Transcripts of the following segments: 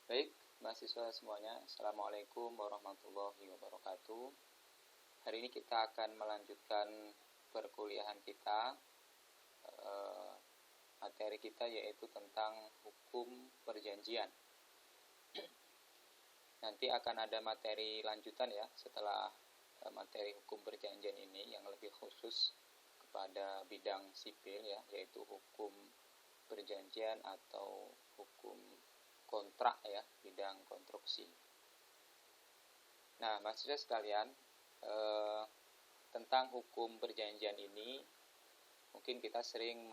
Baik, mahasiswa semuanya, Assalamualaikum warahmatullahi wabarakatuh. Hari ini kita akan melanjutkan perkuliahan kita. Materi kita yaitu tentang hukum perjanjian. Nanti akan ada materi lanjutan ya setelah materi hukum perjanjian ini yang lebih khusus kepada bidang sipil ya, yaitu hukum perjanjian atau hukum kontrak ya, bidang konstruksi. Nah, mahasiswa sekalian, tentang hukum perjanjian ini mungkin kita sering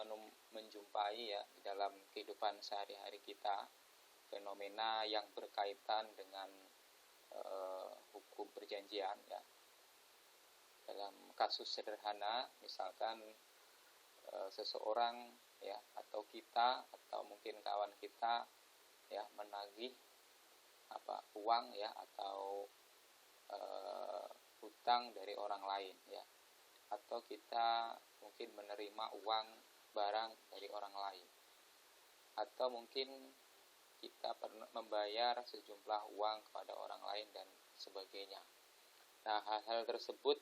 menjumpai ya di dalam kehidupan sehari-hari kita fenomena yang berkaitan dengan hukum perjanjian ya. Dalam kasus sederhana, misalkan seseorang ya atau kita atau mungkin kawan kita ya menagih uang ya atau hutang dari orang lain ya, atau kita mungkin menerima uang barang dari orang lain, atau mungkin kita pernah membayar sejumlah uang kepada orang lain dan sebagainya. Nah, hal-hal tersebut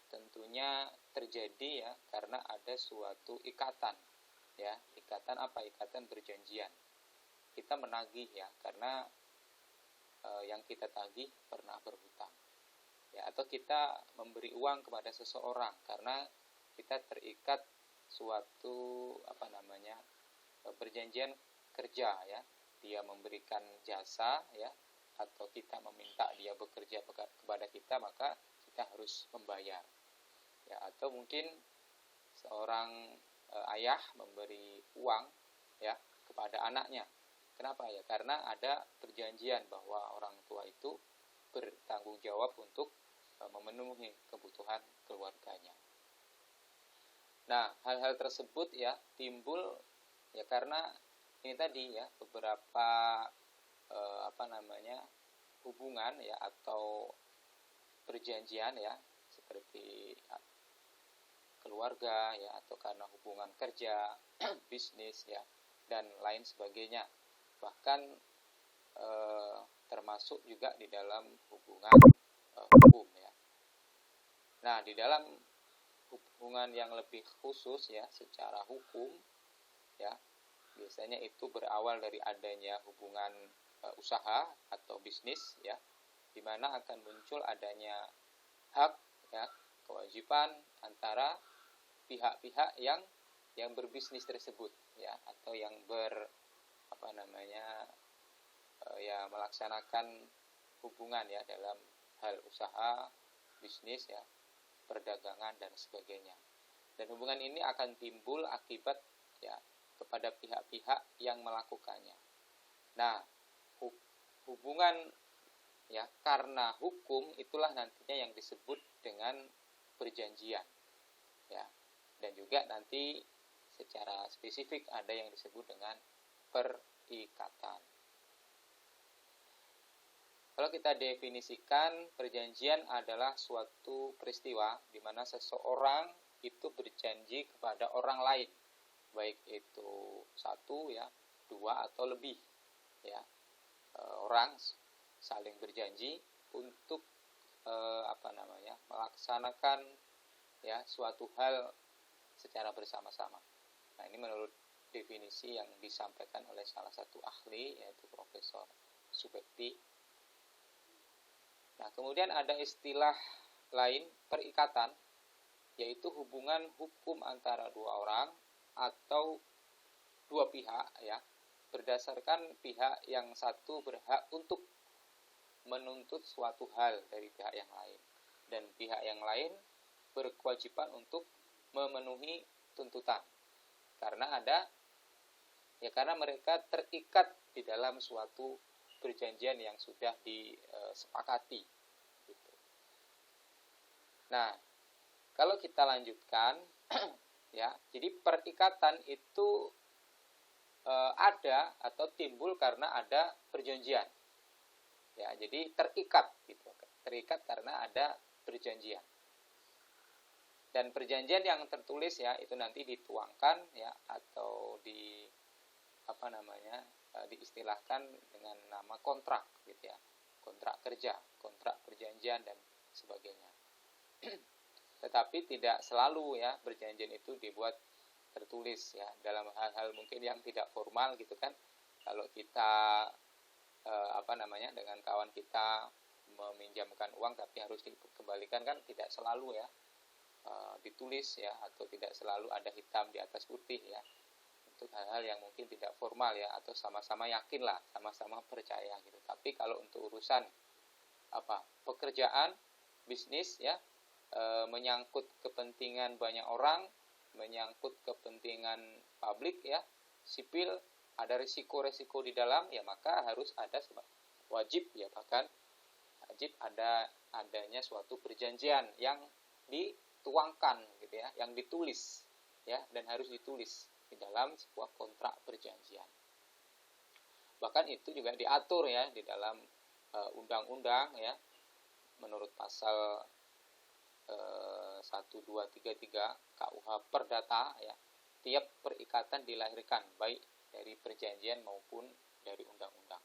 tentunya terjadi ya karena ada suatu ikatan ya. Ikatan apa? Ikatan perjanjian. Kita menagih ya karena yang kita tagih pernah berhutang ya, atau kita memberi uang kepada seseorang karena kita terikat suatu perjanjian kerja ya. Dia memberikan jasa ya, atau kita meminta dia bekerja kepada kita, maka kita harus membayar ya. Atau mungkin seorang ayah memberi uang ya kepada anaknya. Kenapa ya? Karena ada perjanjian bahwa orang tua itu bertanggung jawab untuk memenuhi kebutuhan keluarganya. Nah, hal-hal tersebut ya timbul ya karena ini tadi ya beberapa hubungan ya atau perjanjian ya, seperti keluarga ya, atau karena hubungan kerja, bisnis ya, dan lain sebagainya. Bahkan termasuk juga di dalam hubungan hukum ya. Nah, di dalam hubungan yang lebih khusus ya secara hukum ya, biasanya itu berawal dari adanya hubungan usaha atau bisnis ya, di mana akan muncul adanya hak ya, kewajiban antara pihak-pihak yang berbisnis tersebut ya, atau yang melaksanakan hubungan ya dalam hal usaha, bisnis ya, perdagangan dan sebagainya. Dan hubungan ini akan timbul akibat ya kepada pihak-pihak yang melakukannya. Nah, hubungan ya karena hukum itulah nantinya yang disebut dengan perjanjian ya. Dan juga nanti secara spesifik ada yang disebut dengan perikatan. Kalau kita definisikan, perjanjian adalah suatu peristiwa di mana seseorang itu berjanji kepada orang lain, baik itu satu ya, dua atau lebih ya. Orang saling berjanji untuk melaksanakan ya suatu hal secara bersama-sama. Nah, ini menurut definisi yang disampaikan oleh salah satu ahli, yaitu Profesor Subekti. Nah, kemudian ada istilah lain, perikatan, yaitu hubungan hukum antara dua orang atau dua pihak ya, berdasarkan pihak yang satu berhak untuk menuntut suatu hal dari pihak yang lain, dan pihak yang lain berkewajiban untuk memenuhi tuntutan karena mereka terikat di dalam suatu perjanjian yang sudah disepakati gitu. Nah, kalau kita lanjutkan ya, jadi perikatan itu ada atau timbul karena ada perjanjian ya, jadi terikat gitu, terikat karena ada perjanjian. Dan perjanjian yang tertulis ya itu nanti dituangkan ya atau diistilahkan dengan nama kontrak gitu ya, kontrak kerja, kontrak perjanjian dan sebagainya. Tetapi tidak selalu ya perjanjian itu dibuat tertulis ya, dalam hal-hal mungkin yang tidak formal gitu kan. Kalau kita dengan kawan kita meminjamkan uang tapi harus dikembalikan kan tidak selalu ya ditulis ya, atau tidak selalu ada hitam di atas putih ya. Untuk hal-hal yang mungkin tidak formal ya, atau sama-sama yakin lah, sama-sama percaya gitu. Tapi kalau untuk urusan pekerjaan, bisnis ya, menyangkut kepentingan banyak orang, menyangkut kepentingan publik ya, sipil, ada risiko-risiko di dalam ya, maka harus ada wajib ya, bahkan wajib adanya suatu perjanjian yang dituangkan gitu ya, yang ditulis ya, dan harus ditulis di dalam sebuah kontrak perjanjian. Bahkan itu juga diatur ya di dalam undang-undang ya, menurut pasal 1233 KUH Perdata ya, tiap perikatan dilahirkan baik dari perjanjian maupun dari undang-undang.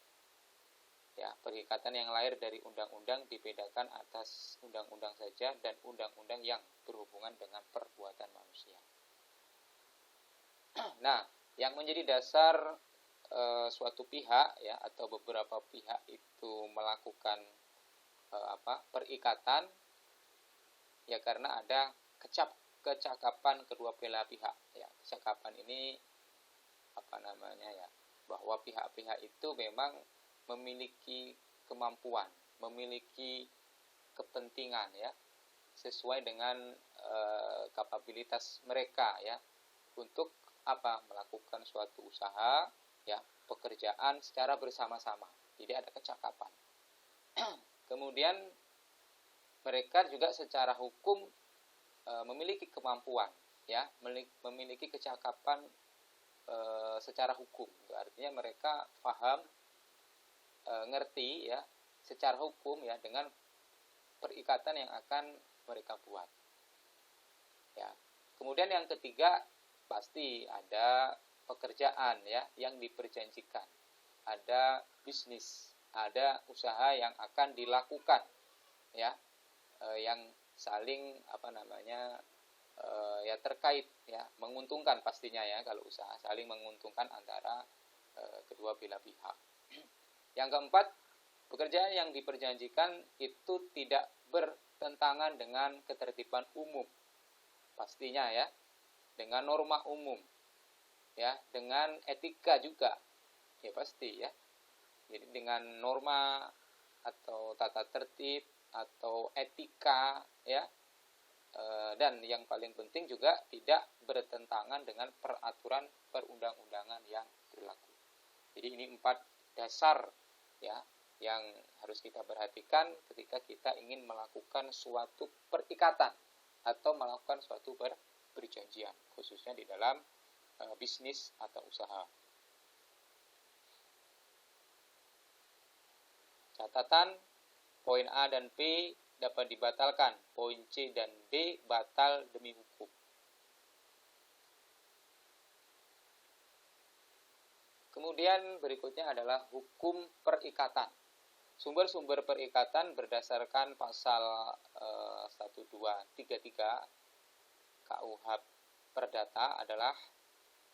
Ya, perikatan yang lahir dari undang-undang dibedakan atas undang-undang saja dan undang-undang yang berhubungan dengan perbuatan manusia. Nah, yang menjadi dasar suatu pihak ya, atau beberapa pihak itu melakukan perikatan ya, karena ada kecakapan kedua belah pihak ya. Kecakapan ini ya, bahwa pihak-pihak itu memang memiliki kemampuan, memiliki kepentingan ya, sesuai dengan kapabilitas mereka ya, untuk melakukan suatu usaha ya, pekerjaan secara bersama-sama. Jadi ada kecakapan. Kemudian mereka juga secara hukum memiliki kemampuan ya, memiliki kecakapan secara hukum. Artinya mereka paham, ngerti ya secara hukum ya dengan perikatan yang akan mereka buat. Ya. Kemudian yang ketiga, pasti ada pekerjaan ya yang diperjanjikan. Ada bisnis, ada usaha yang akan dilakukan ya, yang saling ya terkait ya, menguntungkan pastinya ya, kalau usaha saling menguntungkan antara kedua belah pihak. Yang keempat, pekerjaan yang diperjanjikan itu tidak bertentangan dengan ketertiban umum pastinya ya, dengan norma umum ya, dengan etika juga ya pasti ya. Jadi dengan norma atau tata tertib atau etika ya, dan yang paling penting juga tidak bertentangan dengan peraturan perundang-undangan yang berlaku. Jadi ini 4 dasar ya yang harus kita perhatikan ketika kita ingin melakukan suatu perikatan atau melakukan suatu perjanjian, khususnya di dalam bisnis atau usaha. Catatan, poin A dan B dapat dibatalkan, poin C dan D batal demi hukum. Kemudian berikutnya adalah hukum perikatan. Sumber-sumber perikatan berdasarkan pasal 1233 KUH Perdata adalah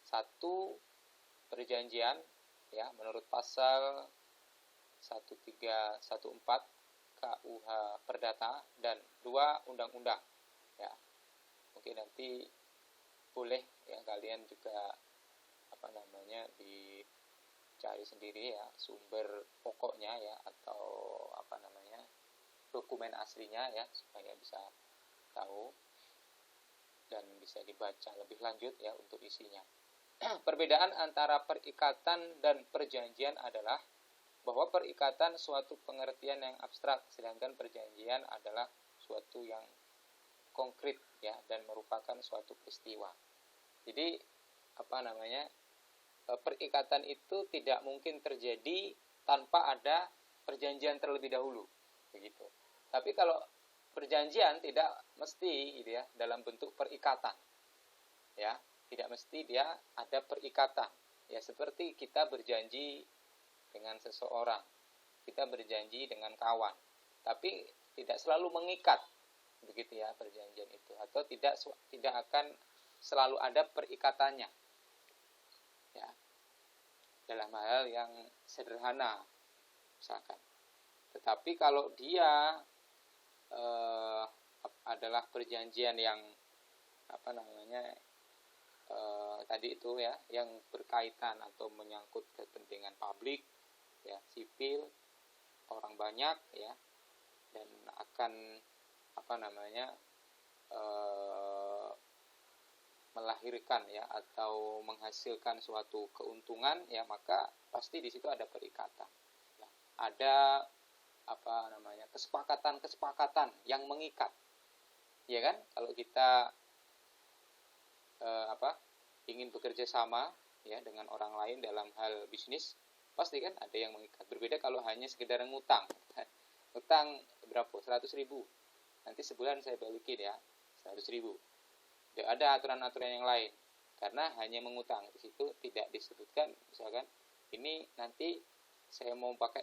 1 perjanjian ya, menurut pasal 1314 KUH Perdata, dan 2 undang-undang ya. Mungkin nanti boleh ya kalian juga dicari sendiri ya sumber pokoknya ya, atau dokumen aslinya ya, supaya bisa tahu dan bisa dibaca lebih lanjut ya untuk isinya. Perbedaan antara perikatan dan perjanjian adalah bahwa perikatan suatu pengertian yang abstrak, sedangkan perjanjian adalah suatu yang konkret ya, dan merupakan suatu peristiwa. Jadi perikatan itu tidak mungkin terjadi tanpa ada perjanjian terlebih dahulu, begitu. Tapi kalau perjanjian tidak mesti gitu ya dalam bentuk perikatan ya, tidak mesti dia ada perikatan ya, seperti kita berjanji dengan seseorang, kita berjanji dengan kawan, tapi tidak selalu mengikat, begitu ya perjanjian itu, atau tidak akan selalu ada perikatannya, ya, dalam hal yang sederhana misalkan. Tetapi kalau dia adalah perjanjian yang tadi itu ya, yang berkaitan atau menyangkut kepentingan publik, ya, sipil, orang banyak, ya, dan akan melahirkan, ya, atau menghasilkan suatu keuntungan, ya, maka pasti di situ ada perikatan, ya. Ada kesepakatan yang mengikat, ya kan? Kalau kita ingin bekerja sama, ya, dengan orang lain dalam hal bisnis, pasti kan ada yang mengikat. Berbeda kalau hanya sekedar ngutang. Utang berapa? 100.000. Nanti sebulan saya balikin, ya, 100.000. Tidak ada aturan-aturan yang lain. Karena hanya mengutang. Di situ tidak disebutkan, misalkan, ini nanti saya mau pakai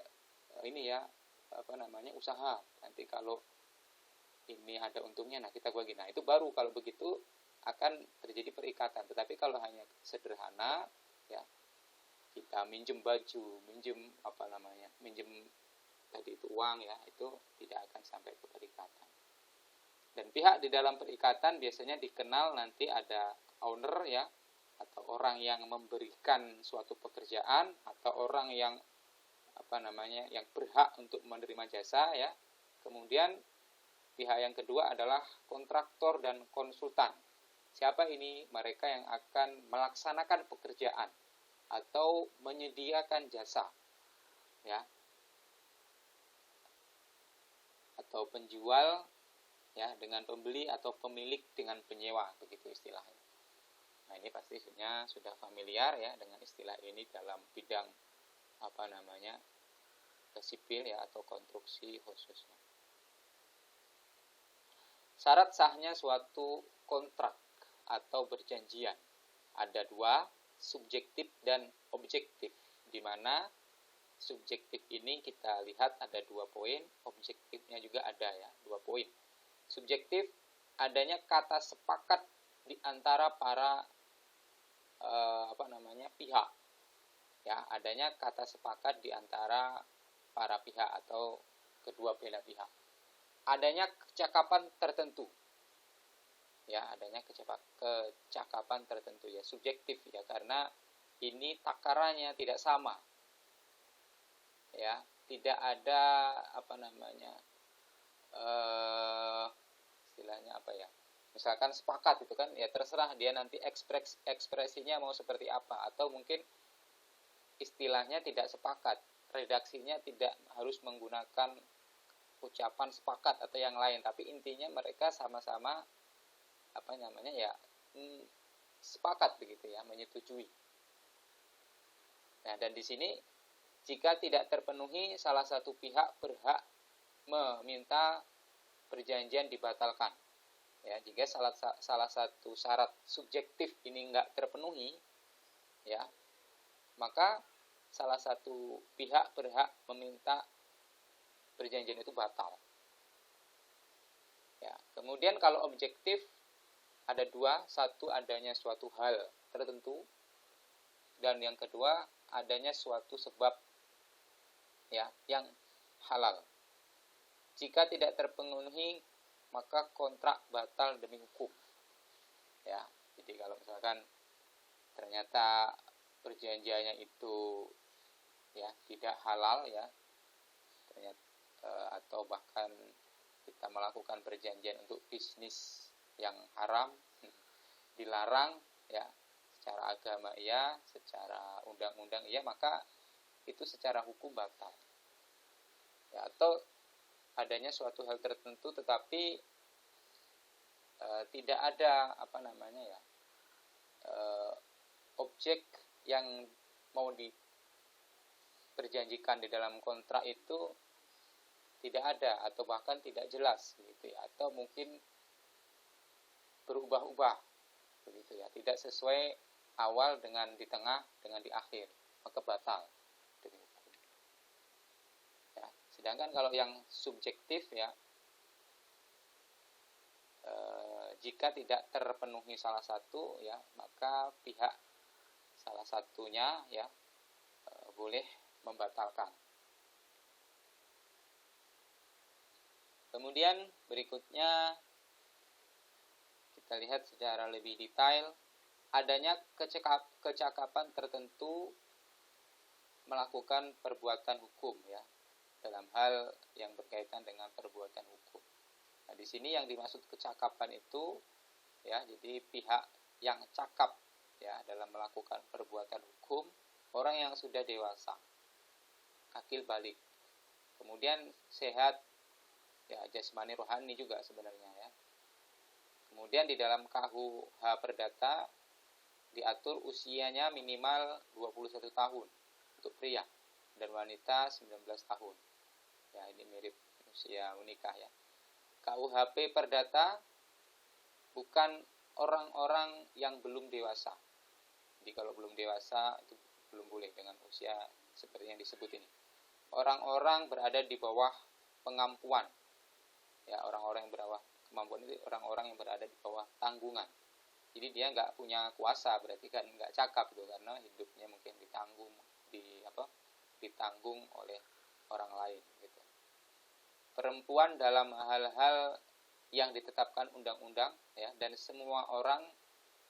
ini, ya, usaha. Nanti kalau ini ada untungnya, nah kita bagi. Nah, itu baru kalau begitu akan terjadi perikatan. Tetapi kalau hanya sederhana, ya, kita minjem baju, minjem tadi itu uang, ya, itu tidak akan sampai ke perikatan. Dan pihak di dalam perikatan biasanya dikenal nanti ada owner, ya, atau orang yang memberikan suatu pekerjaan, atau orang yang yang berhak untuk menerima jasa, ya. Kemudian pihak yang kedua adalah kontraktor dan konsultan. Siapa ini? Mereka yang akan melaksanakan pekerjaan atau menyediakan jasa, ya, atau penjual, ya, dengan pembeli, atau pemilik dengan penyewa, begitu istilahnya. Nah, ini pasti sudah familiar, ya, dengan istilah ini dalam bidang sipil, ya, atau konstruksi khususnya. Syarat sahnya suatu kontrak atau perjanjian ada dua, subjektif dan objektif, di mana subjektif ini kita lihat ada 2 poin, objektifnya juga ada, ya, 2 poin. Subjektif adanya kata sepakat di antara para pihak, ya, adanya kata sepakat di antara para pihak atau kedua belah pihak. Adanya kecakapan tertentu, ya, adanya kecakapan tertentu, ya, subjektif, ya, karena ini takarannya tidak sama, ya, tidak ada istilahnya misalkan sepakat itu kan, ya, terserah dia nanti ekspresinya mau seperti apa, atau mungkin istilahnya tidak sepakat, redaksinya tidak harus menggunakan ucapan sepakat atau yang lain, tapi intinya mereka sama-sama sepakat, begitu ya, menyetujui. Nah, dan di sini jika tidak terpenuhi, salah satu pihak berhak meminta perjanjian dibatalkan. Ya, jika salah satu syarat subjektif ini enggak terpenuhi, ya, maka salah satu pihak berhak meminta perjanjian itu batal. Ya, kemudian kalau objektif ada 2, satu adanya suatu hal tertentu, dan yang kedua adanya suatu sebab, ya, yang halal. Jika tidak terpenuhi, maka kontrak batal demi hukum, ya. Jadi kalau misalkan ternyata perjanjiannya itu, ya, tidak halal, ya, ternyata atau bahkan kita melakukan perjanjian untuk bisnis yang haram, dilarang, ya, secara agama iya, secara undang-undang iya, maka itu secara hukum batal, ya. Atau adanya suatu hal tertentu tetapi tidak ada objek yang mau diperjanjikan di dalam kontrak itu tidak ada, atau bahkan tidak jelas, gitu ya, atau mungkin berubah-ubah, begitu ya, tidak sesuai awal dengan di tengah dengan di akhir, maka batal. Sedangkan kalau yang subjektif ya, jika tidak terpenuhi salah satu ya, maka pihak salah satunya ya boleh membatalkan. Kemudian berikutnya kita lihat secara lebih detail adanya kecakapan tertentu melakukan perbuatan hukum ya, dalam hal yang berkaitan dengan perbuatan hukum. Nah, di sini yang dimaksud kecakapan itu ya, jadi pihak yang cakap ya dalam melakukan perbuatan hukum, orang yang sudah dewasa, akil balik, kemudian sehat ya, jasmani rohani juga sebenarnya ya. Kemudian di dalam KUH Perdata diatur usianya minimal 21 tahun untuk pria dan wanita 19 tahun. Ya, ini mirip usia menikah ya. KUHP Perdata bukan orang-orang yang belum dewasa. Jadi kalau belum dewasa itu belum boleh dengan usia seperti yang disebut ini. Orang-orang berada di bawah pengampuan. Ya, orang-orang yang berada kemampuan itu orang-orang yang berada di bawah tanggungan. Jadi dia nggak punya kuasa, berarti kan nggak cakap gitu, karena hidupnya mungkin ditanggung oleh orang lain gitu. Perempuan dalam hal-hal yang ditetapkan undang-undang ya, dan semua orang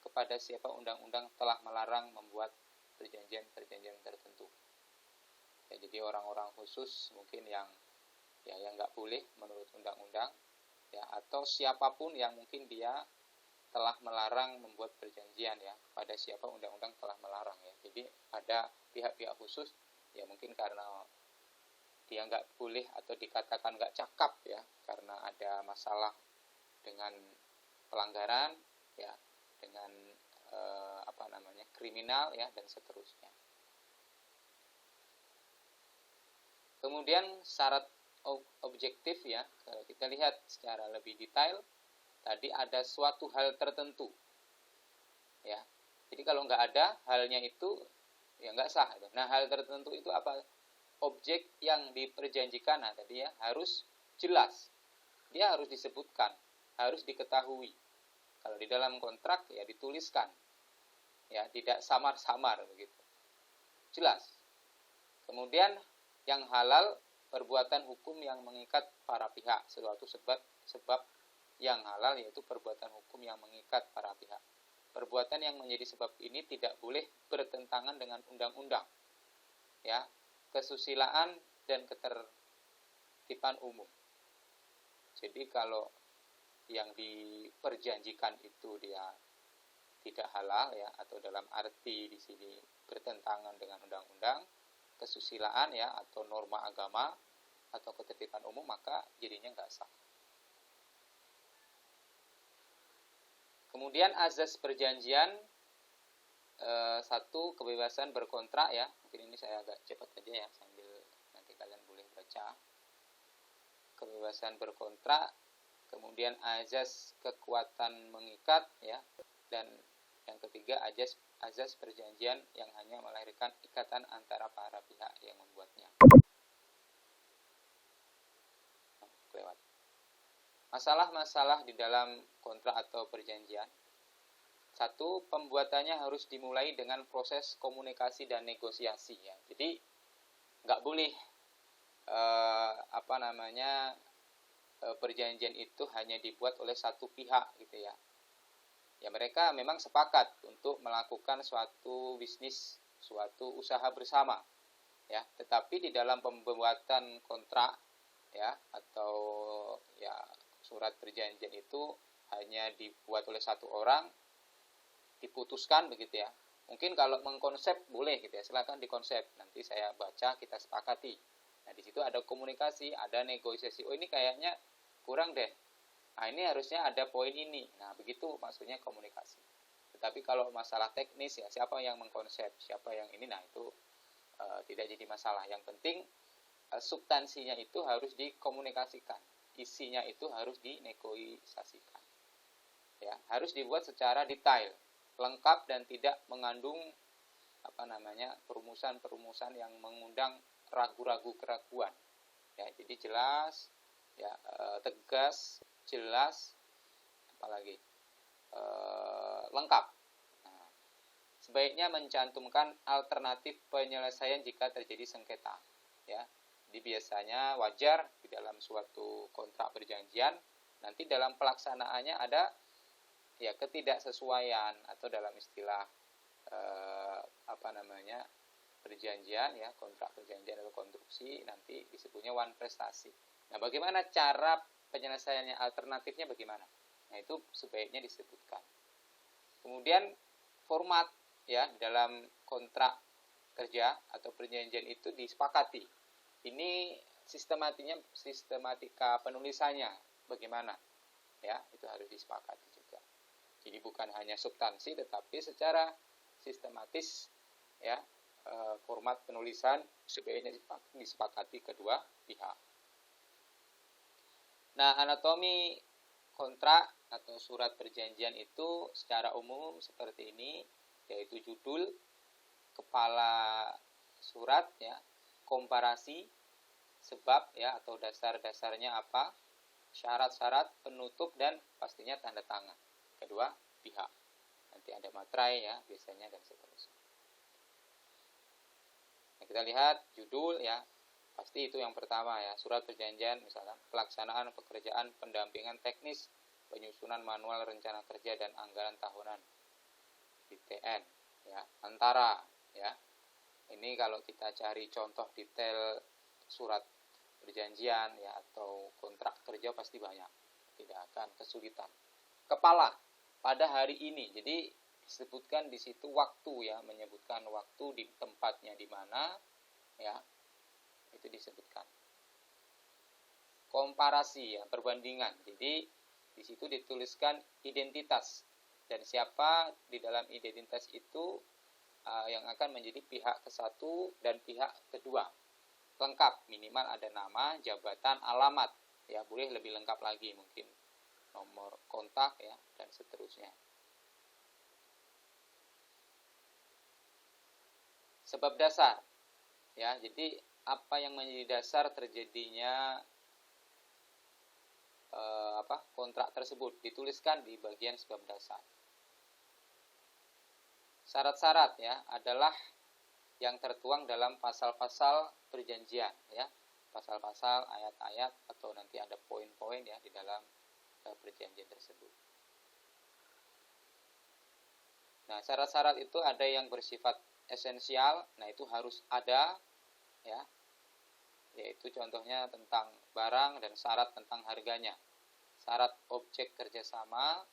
kepada siapa undang-undang telah melarang membuat perjanjian-perjanjian tertentu. Ya, jadi orang-orang khusus mungkin yang nggak boleh menurut undang-undang ya, atau siapapun yang mungkin dia telah melarang membuat perjanjian ya, kepada siapa undang-undang telah melarang ya. Jadi ada pihak-pihak khusus ya, mungkin karena dia nggak boleh atau dikatakan nggak cakap ya, karena ada masalah dengan pelanggaran ya, dengan kriminal ya, dan seterusnya. Kemudian syarat objektif ya, kalau kita lihat secara lebih detail, tadi ada suatu hal tertentu ya. Jadi kalau nggak ada halnya itu ya nggak sah. Nah, hal tertentu itu apa? Objek yang diperjanjikan. Nah, tadi ya harus jelas, dia harus disebutkan, harus diketahui. Kalau di dalam kontrak ya dituliskan ya, tidak samar-samar begitu, jelas. Kemudian yang halal, perbuatan hukum yang mengikat para pihak. Suatu sebab yang halal yaitu perbuatan hukum yang mengikat para pihak. Perbuatan yang menjadi sebab ini tidak boleh bertentangan dengan undang-undang ya, kesusilaan dan ketertiban umum. Jadi kalau yang diperjanjikan itu dia tidak halal ya, atau dalam arti di sini bertentangan dengan undang-undang, kesusilaan ya, atau norma agama atau ketertiban umum, maka jadinya nggak sah. Kemudian azas perjanjian, satu, kebebasan berkontrak ya. Mungkin ini saya agak cepat aja ya, sambil nanti kalian boleh baca. Kebebasan berkontrak, kemudian azas kekuatan mengikat ya, dan yang ketiga azas perjanjian yang hanya melahirkan ikatan antara para pihak yang membuatnya. Lewat. Masalah-masalah di dalam kontrak atau perjanjian. Satu, pembuatannya harus dimulai dengan proses komunikasi dan negosiasi ya. Jadi nggak boleh perjanjian itu hanya dibuat oleh satu pihak gitu ya. Ya, mereka memang sepakat untuk melakukan suatu bisnis, suatu usaha bersama ya, tetapi di dalam pembuatan kontrak ya, atau ya surat perjanjian itu hanya dibuat oleh satu orang, diputuskan begitu ya. Mungkin kalau mengkonsep boleh gitu ya, silakan dikonsep, nanti saya baca, kita sepakati. Nah, di situ ada komunikasi, ada negosiasi. Oh, ini kayaknya kurang deh. Nah, ini harusnya ada poin ini. Nah, begitu maksudnya komunikasi. Tetapi kalau masalah teknis ya, siapa yang mengkonsep, siapa yang ini, nah itu tidak jadi masalah. Yang penting substansinya itu harus dikomunikasikan, isinya itu harus dinegosiasikan. Ya, harus dibuat secara detail, lengkap, dan tidak mengandung perumusan-perumusan yang mengundang ragu-ragu keraguan. Ya, jadi jelas, ya, tegas, jelas, apalagi lengkap. Nah, sebaiknya mencantumkan alternatif penyelesaian jika terjadi sengketa. Ya, jadi biasanya wajar di dalam suatu kontrak perjanjian nanti dalam pelaksanaannya ada ya ketidaksesuaian, atau dalam istilah perjanjian, ya, kontrak perjanjian atau konstruksi nanti disebutnya one prestasi. Nah, bagaimana cara penyelesaiannya, alternatifnya bagaimana? Nah, itu sebaiknya disebutkan. Kemudian format, ya, dalam kontrak kerja atau perjanjian itu disepakati. Ini sistematika penulisannya bagaimana? Ya, itu harus disepakati juga. Jadi bukan hanya substansi, tetapi secara sistematis, ya, format penulisan sebaiknya disepakati kedua pihak. Nah, anatomi kontrak atau surat perjanjian itu secara umum seperti ini, yaitu judul, kepala surat, ya, komparasi, sebab, ya, atau dasar-dasarnya apa, syarat-syarat, penutup, dan pastinya tanda tangan kedua pihak. Nanti ada materai, ya, biasanya, dan seterusnya. Nah, kita lihat judul, ya, pasti itu yang pertama, ya, surat perjanjian misalnya pelaksanaan pekerjaan pendampingan teknis, penyusunan manual rencana kerja dan anggaran tahunan (PTN), ya, antara, ya. Ini kalau kita cari contoh detail surat perjanjian, ya, atau kontrak kerja pasti banyak, tidak akan kesulitan. Kepala, pada hari ini, jadi disebutkan di situ waktu, ya, menyebutkan waktu di tempatnya di mana, ya, itu disebutkan. Komparasi, ya, perbandingan. Jadi di situ dituliskan identitas dan siapa di dalam identitas itu yang akan menjadi pihak ke satu dan pihak kedua. Lengkap, minimal ada nama, jabatan, alamat, ya, boleh lebih lengkap lagi, mungkin nomor kontak, ya, dan seterusnya. Sebab dasar, ya, jadi apa yang menjadi dasar terjadinya kontrak tersebut dituliskan di bagian sebab dasar. Syarat-syarat, ya, adalah yang tertuang dalam pasal-pasal perjanjian, ya, pasal-pasal, ayat-ayat, atau nanti ada poin-poin, ya, di dalam perjanjian tersebut. Nah, syarat-syarat itu ada yang bersifat esensial, nah itu harus ada, ya, yaitu contohnya tentang barang dan syarat tentang harganya, syarat objek kerjasama,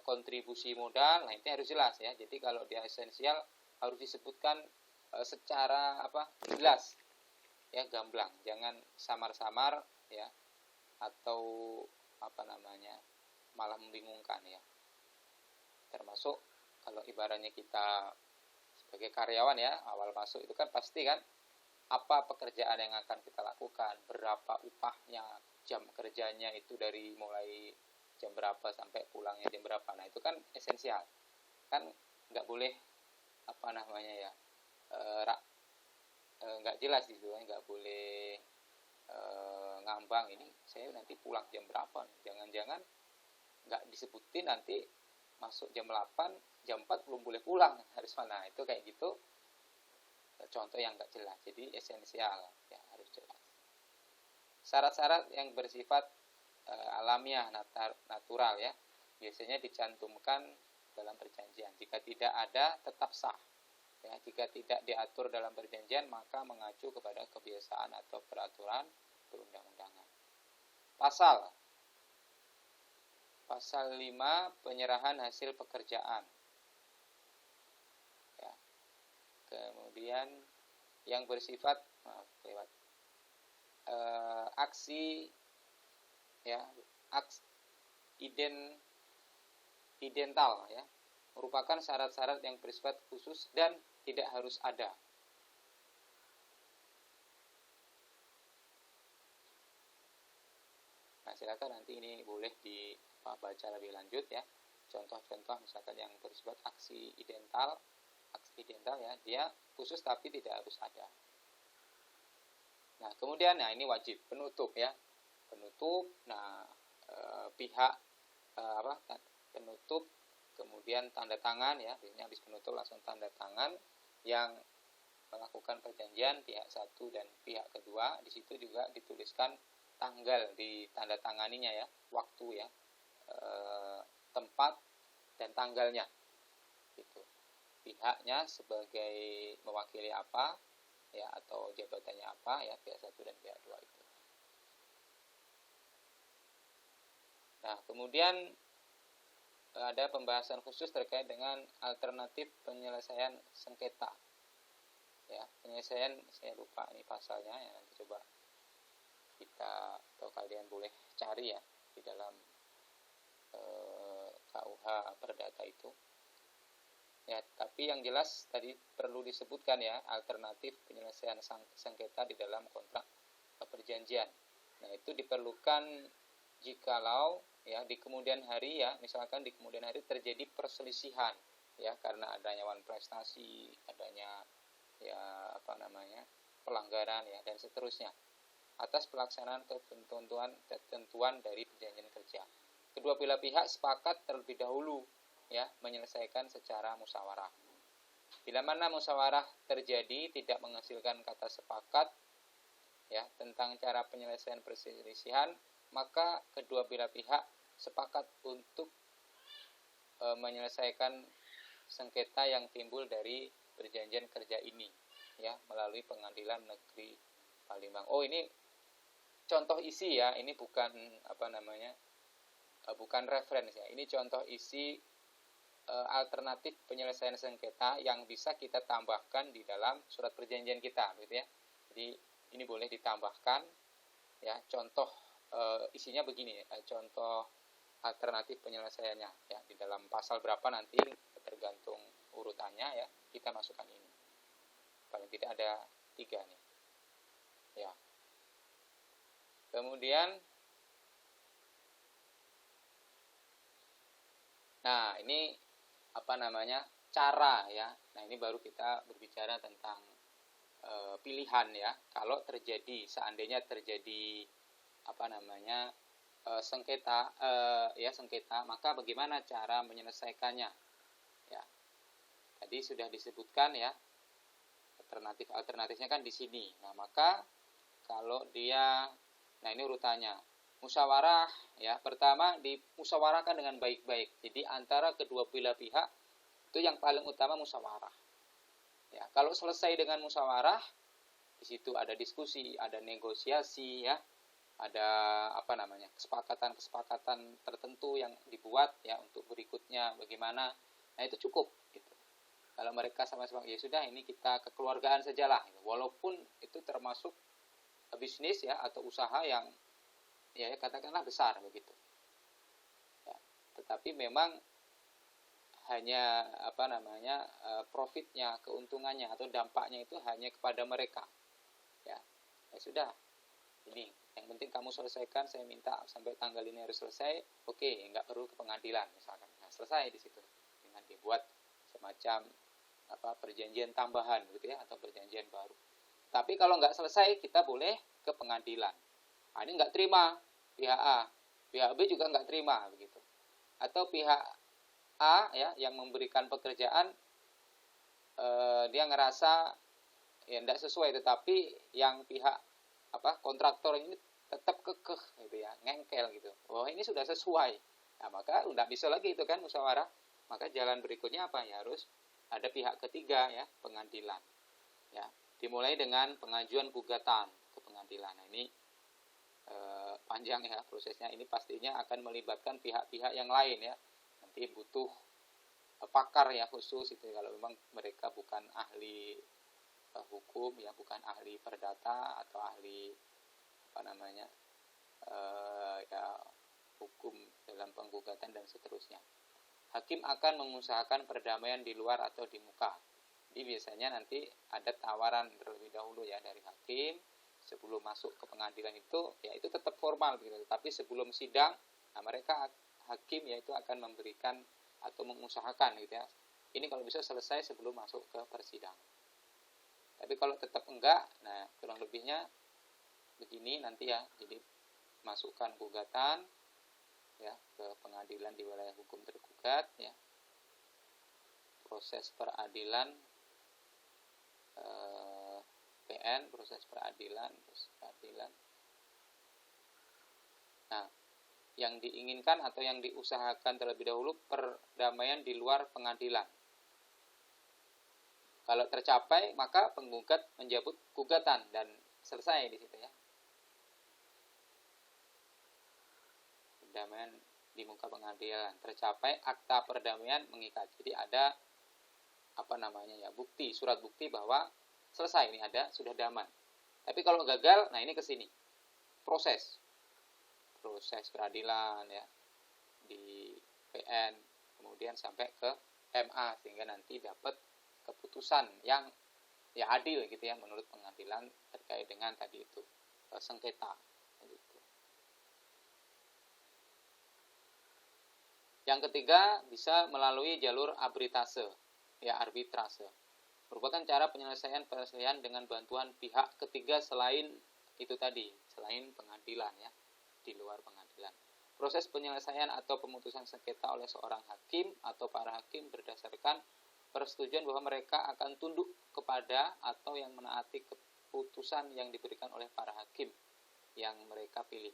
kontribusi modal, nah itu harus jelas, ya. Jadi kalau dia esensial harus disebutkan secara jelas, ya, gamblang, jangan samar-samar, ya, atau malah membingungkan, ya. Termasuk kalau ibaratnya kita sebagai karyawan, ya, awal masuk itu kan pasti kan apa pekerjaan yang akan kita lakukan, berapa upahnya, jam kerjanya itu dari mulai jam berapa sampai pulangnya jam berapa. Nah, itu kan esensial. Kan nggak boleh nggak jelas di situ, nggak boleh ngambang, ini saya nanti pulang jam berapa. Jangan-jangan nggak disebutin, nanti masuk jam 8, jam 4 belum boleh pulang, harus mana. Itu kayak gitu, contoh yang nggak jelas. Jadi esensial, ya, harus jelas. Syarat-syarat yang bersifat alamiah, natural, ya, biasanya dicantumkan dalam perjanjian. Jika tidak ada, tetap sah, ya. Jika tidak diatur dalam perjanjian, maka mengacu kepada kebiasaan atau peraturan perundang-undangan. Pasal 5, penyerahan hasil pekerjaan, ya. Kemudian yang bersifat aksi, ya, idental, ya, merupakan syarat-syarat yang bersifat khusus dan tidak harus ada. Nah, silakan nanti ini boleh dibaca lebih lanjut, ya, contoh-contoh misalkan yang bersifat aksi idental, ya, dia khusus tapi tidak harus ada. Nah, kemudian ini wajib penutup ya. Penutup. Nah, pihak penutup kemudian tanda tangan ya. Biasanya habis penutup langsung tanda tangan yang melakukan perjanjian pihak satu dan pihak kedua. Di situ juga dituliskan tanggal di tanda tanganinya ya, waktu ya, tempat dan tanggalnya. Gitu. Pihaknya sebagai mewakili apa ya, atau jabatannya apa ya, pihak satu dan pihak dua itu. Nah, kemudian ada pembahasan khusus terkait dengan alternatif penyelesaian sengketa. Ya, penyelesaian saya lupa ini pasalnya ya, nanti coba kita atau kalian boleh cari ya di dalam KUH Perdata itu. Ya, tapi yang jelas tadi perlu disebutkan ya, alternatif penyelesaian sengketa di dalam kontrak perjanjian. Nah, itu diperlukan jikalau ya di kemudian hari ya, misalkan di kemudian hari terjadi perselisihan ya karena adanya wan prestasi, adanya ya pelanggaran ya dan seterusnya atas pelaksanaan ketentuan dari perjanjian kerja. Kedua belah pihak sepakat terlebih dahulu ya menyelesaikan secara musyawarah. Bila mana musyawarah terjadi tidak menghasilkan kata sepakat ya tentang cara penyelesaian perselisihan, maka kedua belah pihak sepakat untuk menyelesaikan sengketa yang timbul dari perjanjian kerja ini ya melalui Pengadilan Negeri Palembang. Oh, ini contoh isi ya, ini bukan bukan referensi ya. Ini contoh isi alternatif penyelesaian sengketa yang bisa kita tambahkan di dalam surat perjanjian kita gitu ya. Jadi ini boleh ditambahkan ya, contoh isinya begini ya, contoh alternatif penyelesaiannya ya, di dalam pasal berapa nanti tergantung urutannya ya, kita masukkan ini. Paling tidak ada 3 nih ya. Kemudian nah ini cara ya. Nah, ini baru kita berbicara tentang pilihan ya. Kalau seandainya terjadi sengketa, maka bagaimana cara menyelesaikannya ya. Tadi sudah disebutkan ya, alternatifnya kan di sini. Nah, maka kalau ini urutannya musyawarah ya, pertama dimusyawarahkan dengan baik-baik. Jadi antara kedua belah pihak itu yang paling utama musyawarah ya. Kalau selesai dengan musyawarah, di situ ada diskusi, ada negosiasi ya, ada kesepakatan tertentu yang dibuat ya untuk berikutnya bagaimana. Nah, itu cukup gitu. Kalau mereka sama-sama ya sudah, ini kita kekeluargaan sajalah gitu. Walaupun itu termasuk bisnis ya atau usaha yang ya katakanlah besar begitu ya, tetapi memang hanya profitnya, keuntungannya atau dampaknya itu hanya kepada mereka ya. Ya sudah, ini yang penting kamu selesaikan, saya minta sampai tanggal ini harus selesai, oke, nggak perlu ke pengadilan misalkan. Nah, selesai di situ dengan dibuat semacam perjanjian tambahan gitu ya, atau perjanjian baru. Tapi kalau nggak selesai, kita boleh ke pengadilan. Nah, ini nggak terima pihak A, pihak B juga nggak terima begitu. Atau pihak A ya yang memberikan pekerjaan, dia ngerasa ya nggak sesuai, tetapi yang pihak kontraktor ini tetap kekeh gitu ya, ngengkel gitu. Oh, ini sudah sesuai. Nah, maka nggak bisa lagi itu kan musyawarah. Maka jalan berikutnya apa ya, harus ada pihak ketiga ya, pengadilan. Ya, dimulai dengan pengajuan gugatan ke pengadilan. Nah, ini panjang ya prosesnya. Ini pastinya akan melibatkan pihak-pihak yang lain ya. Nanti butuh pakar ya khusus itu kalau memang mereka bukan ahli hukum ya, bukan ahli perdata atau ahli hukum dalam penggugatan dan seterusnya. Hakim akan mengusahakan perdamaian di luar atau di muka. Jadi biasanya nanti ada tawaran terlebih dahulu ya dari hakim sebelum masuk ke pengadilan itu, ya itu tetap formal gitu. Tapi sebelum sidang, nah mereka hakim yaitu akan memberikan atau mengusahakan gitu ya. Ini kalau bisa selesai sebelum masuk ke persidangan. Tapi kalau tetap enggak, nah kurang lebihnya begini nanti ya, jadi masukkan gugatan ya ke pengadilan di wilayah hukum tergugat ya, proses peradilan PN, proses peradilan. Nah, yang diinginkan atau yang diusahakan terlebih dahulu perdamaian di luar pengadilan. Kalau tercapai, maka penggugat menjabut gugatan dan selesai di situ ya. Perdamaian di muka pengadilan, tercapai akta perdamaian mengikat. Jadi ada bukti, surat bukti bahwa selesai ini ada, sudah damai. Tapi kalau gagal, nah ini ke sini. Proses peradilan ya di PN, kemudian sampai ke MA sehingga nanti dapat keputusan yang ya adil gitu ya menurut pengadilan terkait dengan tadi itu sengketa gitu. Yang ketiga bisa melalui jalur arbitrase ya, arbitrase merupakan cara penyelesaian dengan bantuan pihak ketiga selain itu tadi, selain pengadilan ya, di luar pengadilan. Proses penyelesaian atau pemutusan sengketa oleh seorang hakim atau para hakim berdasarkan persetujuan bahwa mereka akan tunduk kepada atau yang menaati keputusan yang diberikan oleh para hakim yang mereka pilih.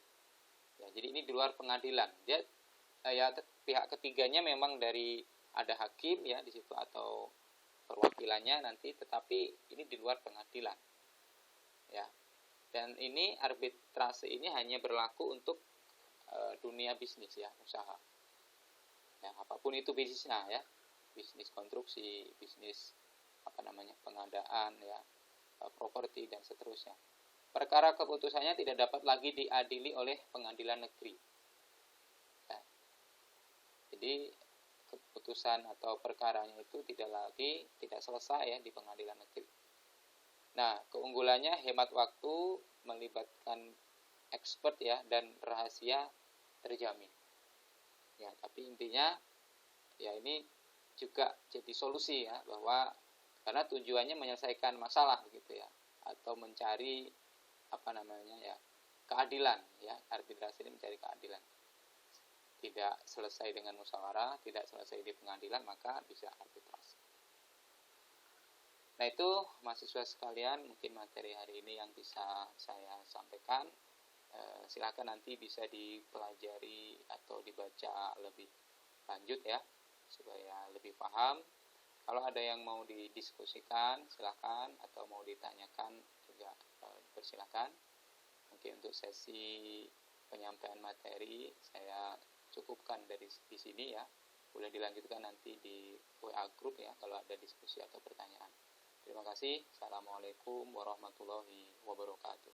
Ya, jadi ini di luar pengadilan. Dia pihak ketiganya memang dari ada hakim ya di situ atau perwakilannya nanti, tetapi ini di luar pengadilan. Ya. Dan ini arbitrase ini hanya berlaku untuk dunia bisnis ya, usaha. Ya, apapun itu bisnisnya ya. Bisnis konstruksi, bisnis pengadaan ya, properti dan seterusnya. Perkara keputusannya tidak dapat lagi diadili oleh pengadilan negeri. Ya. Jadi keputusan atau perkaranya itu tidak selesai ya di pengadilan negeri. Nah, keunggulannya hemat waktu, melibatkan expert ya, dan rahasia terjamin. Ya, tapi intinya ya ini juga jadi solusi ya, bahwa karena tujuannya menyelesaikan masalah begitu ya, atau mencari keadilan ya, arbitrase ini mencari keadilan. Tidak selesai dengan musyawarah, tidak selesai di pengadilan, maka bisa arbitrase. Nah, itu mahasiswa sekalian mungkin materi hari ini yang bisa saya sampaikan. Silakan nanti bisa dipelajari atau dibaca lebih lanjut ya, supaya lebih paham. Kalau ada yang mau didiskusikan silakan, atau mau ditanyakan juga persilakan. Mungkin untuk sesi penyampaian materi saya cukupkan di sini ya. Boleh dilanjutkan nanti di WA group ya kalau ada diskusi atau pertanyaan. Terima kasih. Assalamualaikum warahmatullahi wabarakatuh.